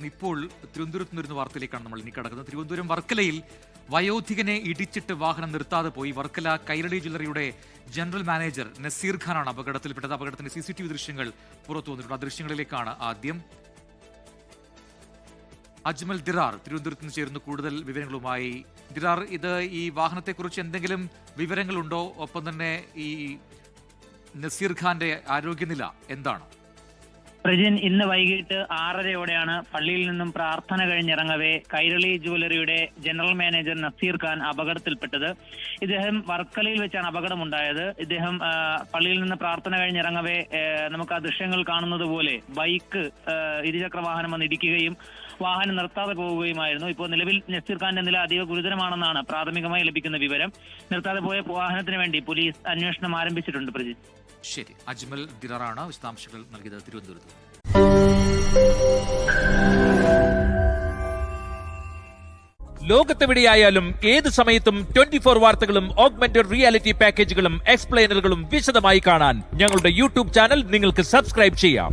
ഇപ്പോൾ തിരുവനന്തപുരത്ത് നിന്നൊരു വാർത്തയിലേക്കാണ് നമ്മൾ ഇനി കടക്കുന്നത്. തിരുവനന്തപുരം വർക്കലയിൽ വയോധികനെ ഇടിച്ചിട്ട് വാഹനം നിർത്താതെ പോയി. വർക്കല കൈരളി ജ്വല്ലറിയുടെ ജനറൽ മാനേജർ നസീർ ഖാനാണ് അപകടത്തിൽപ്പെട്ടത്. അപകടത്തിന്റെ CCTV ദൃശ്യങ്ങൾ പുറത്തു വന്നിട്ടുണ്ട്. ആ ദൃശ്യങ്ങളിലേക്കാണ് ആദ്യം. അജ്മൽ ദിറാർ തിരുവനന്തപുരത്ത് നിന്ന് ചേരുന്നു കൂടുതൽ വിവരങ്ങളുമായി. ദിറാർ, ഇത് ഈ വാഹനത്തെക്കുറിച്ച് എന്തെങ്കിലും വിവരങ്ങളുണ്ടോ? ഒപ്പം തന്നെ ഈ നസീർ ഖാന്റെ ആരോഗ്യനില എന്താണ്? പ്രജിൻ, ഇന്ന് വൈകിട്ട് 6:30യോടെയാണ് പള്ളിയിൽ നിന്നും പ്രാർത്ഥന കഴിഞ്ഞിറങ്ങവേ കൈരളി ജ്വല്ലറിയുടെ ജനറൽ മാനേജർ നസീർ ഖാൻ അപകടത്തിൽപ്പെട്ടത്. ഇദ്ദേഹം വർക്കലയിൽ വെച്ചാണ് അപകടമുണ്ടായത്. ഇദ്ദേഹം പള്ളിയിൽ നിന്ന് പ്രാർത്ഥന കഴിഞ്ഞിറങ്ങവേ നമുക്ക് ആ ദൃശ്യങ്ങൾ കാണുന്നത് പോലെ ബൈക്ക് ഇരുചക്ര വാഹനം വന്ന് ഇടിക്കുകയും വാഹനം നിർത്താതെ പോവുകയുമായിരുന്നു. ഇപ്പോൾ നിലവിൽ നസീർ ഖാന്റെ നില അതീവ ഗുരുതരമാണെന്നാണ് പ്രാഥമികമായി ലഭിക്കുന്ന വിവരം. നിർത്താതെ പോയ വാഹനത്തിന് വേണ്ടി പോലീസ് അന്വേഷണം ആരംഭിച്ചിട്ടുണ്ട്. പ്രജിൻ, ശരി. അജ്മൽ ദിറാറാണ് വിശദാംശങ്ങൾ നൽകിയത് തിരുവനന്തപുരത്ത്. ലോകത്തെവിടെയായാലും ഏത് സമയത്തും 24 വാർത്തകളും ഓഗ്മെന്റഡ് റിയാലിറ്റി പാക്കേജുകളും എക്സ്പ്ലെയിനറുകളും വിശദമായി കാണാൻ ഞങ്ങളുടെ YouTube ചാനൽ നിങ്ങൾക്ക് സബ്സ്ക്രൈബ് ചെയ്യാം.